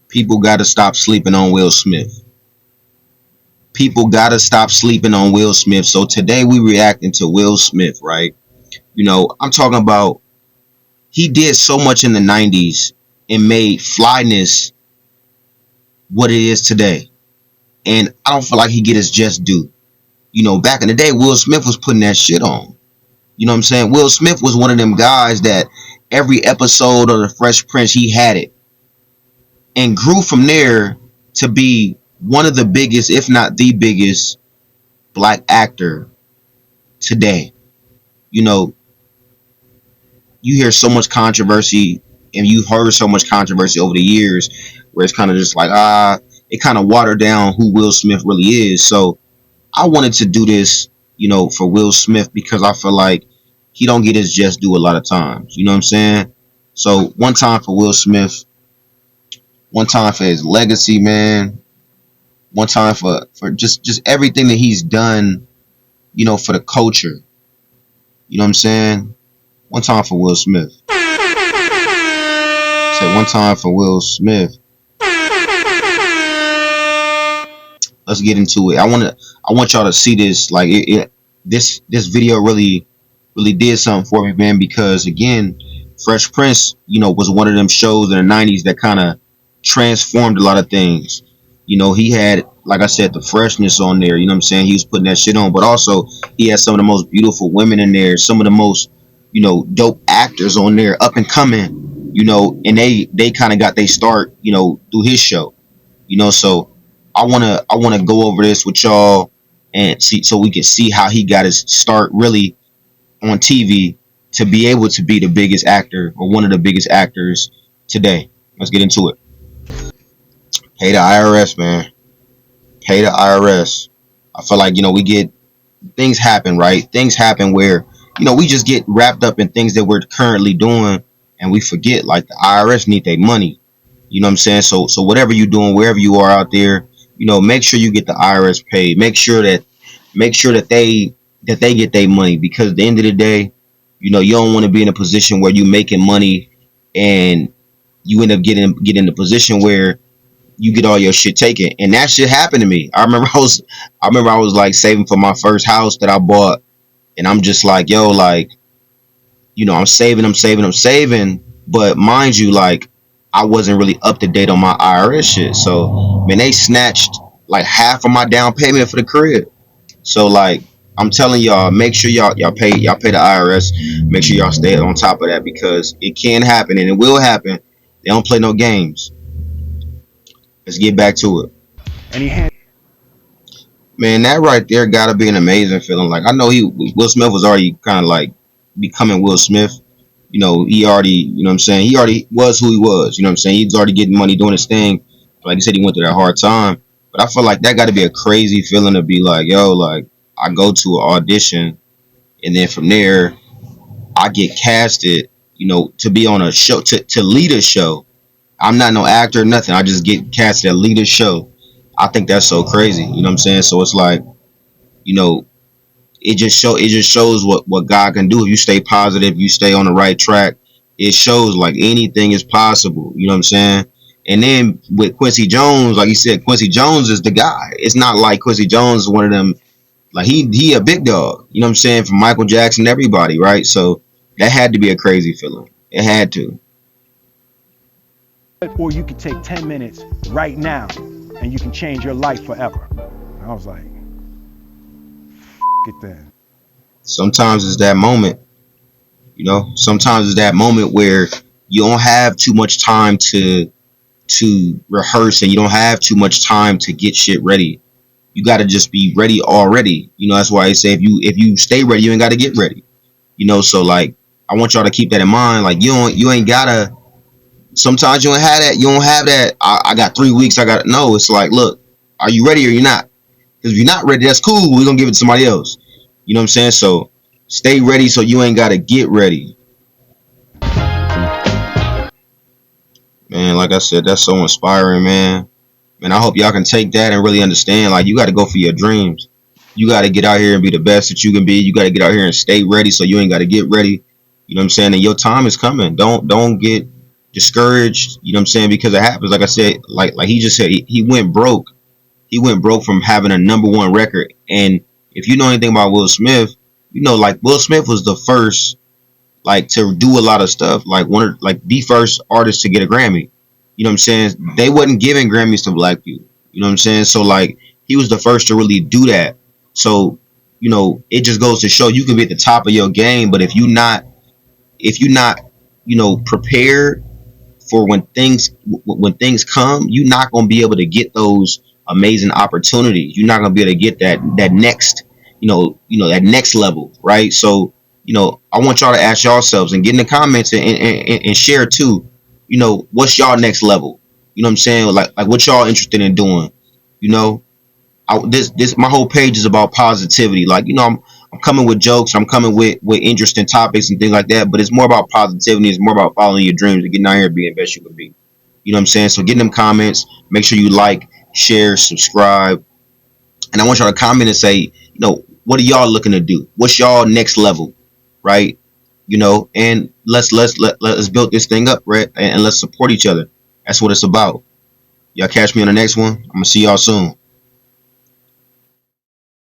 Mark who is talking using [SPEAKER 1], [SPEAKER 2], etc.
[SPEAKER 1] People got to stop sleeping on Will Smith. People got to stop sleeping on Will Smith. So today we reacting to Will Smith, right? I'm talking about he did so much in the 90s and made flyness what it is today. And I don't feel like he get his just due. Back in the day, Will Smith was putting that shit on. You know what I'm saying? Will Smith was one of them guys that every episode of The Fresh Prince, he had it. And grew from there to be one of the biggest, if not the biggest, black actor today. You know, you hear so much controversy, and you've heard so much controversy over the years where it's kind of just like, it kind of watered down who Will Smith really is. So I wanted to do this, for Will Smith because I feel like he don't get his just due a lot of times. You know what I'm saying? So one time for Will Smith, one time for his legacy, man. One time for just everything that he's done, for the culture. You know what I'm saying? One time for Will Smith. Say one time for Will Smith. Let's get into it. I want y'all to see this. Like this video really did something for me, man. Because again, Fresh Prince, was one of them shows in the '90s that kind of transformed a lot of things. He had, like I said, the freshness on there. You know what I'm saying? He was putting that shit on, but also he had some of the most beautiful women in there, some of the most, dope actors on there, up and coming. And they kind of got their start, through his show. So I wanna go over this with y'all and see, so we can see how he got his start really on TV to be able to be the biggest actor or one of the biggest actors today. Let's get into it. Pay the IRS, man. Pay the IRS. I feel like, we get things happen, right? Things happen where, we just get wrapped up in things that we're currently doing and we forget, like, the IRS need their money. You know what I'm saying? So whatever you're doing, wherever you are out there, make sure you get the IRS paid. Make sure that they get their money, because at the end of the day, you don't want to be in a position where you're making money and you end up getting in the position where you get all your shit taken. And that shit happened to me. I remember I was like saving for my first house that I bought, and I'm just like, yo, like, I'm saving, but mind you, like, I wasn't really up to date on my IRS shit. So man, they snatched like half of my down payment for the crib. So like, I'm telling y'all, make sure y'all pay the IRS. Make sure y'all stay on top of that, because it can happen and it will happen. They don't play no games. Let's get back to it.
[SPEAKER 2] And he had
[SPEAKER 1] Man, that right there gotta be an amazing feeling. Like, I know Will Smith was already kind of like becoming Will Smith. He already, what I'm saying, he already was who he was. You know what I'm saying? He was already getting money, doing his thing. Like he said, he went through that hard time. But I feel like that got to be a crazy feeling to be like, yo, like, I go to an audition, and then from there, I get casted, to be on a show, to lead a show. I'm not no actor or nothing. I just get casted to lead a show. I think that's so crazy. You know what I'm saying? So it's like, you know, it just shows what God can do if you stay positive, you stay on the right track. It shows like anything is possible. You know what I'm saying? And then with Quincy Jones, like you said, Quincy Jones is the guy. It's not like Quincy Jones is one of them. Like he a big dog. You know what I'm saying? From Michael Jackson, everybody, right? So that had to be a crazy feeling. It had to.
[SPEAKER 2] or you could take 10 minutes right now and you can change your life forever. And I was like, it then.
[SPEAKER 1] Sometimes it's that moment. Sometimes it's that moment where you don't have too much time to rehearse, and you don't have too much time to get shit ready. You got to just be ready already. That's why I say if you stay ready, you ain't got to get ready. So like, I want y'all to keep that in mind. Like, you ain't gotta. Sometimes you don't have that. You don't have that. I got 3 weeks. I got no. It's like, look, are you ready or you're not? Because if you're not ready, that's cool. We're gonna give it to somebody else. You know what I'm saying? So stay ready, so you ain't gotta get ready. Man, like I said, that's so inspiring, man. And I hope y'all can take that and really understand. Like, you got to go for your dreams. You got to get out here and be the best that you can be. You got to get out here and stay ready, so you ain't got to get ready. You know what I'm saying? And your time is coming. Don't get discouraged. You know what I'm saying? Because it happens. Like I said, like he just said, he went broke. He went broke from having a number one record. And if you know anything about Will Smith, you know like Will Smith was the first like to do a lot of stuff. Like one of like the first artist to get a Grammy. You know what I'm saying? They wasn't giving Grammys to black people. You know what I'm saying? So like he was the first to really do that. So you know it just goes to show you can be at the top of your game, but if you're not prepared for when things come, you're not gonna be able to get those amazing opportunities. You're not gonna be able to get that next, that next level, right? So, I want y'all to ask yourselves and get in the comments and share too. What's y'all next level? You know what I'm saying? Like what y'all interested in doing? You know, this my whole page is about positivity. Like I'm coming with jokes, I'm coming with interesting topics and things like that. But it's more about positivity. It's more about following your dreams and getting out here and being the best you can be. You know what I'm saying? So get in them comments. Make sure you like, share, subscribe, and I want y'all to comment and say, what are y'all looking to do? What's y'all next level, right? And let's build this thing up, right? And let's support each other. That's what it's about. Y'all catch me on the next one. I'm gonna see y'all soon.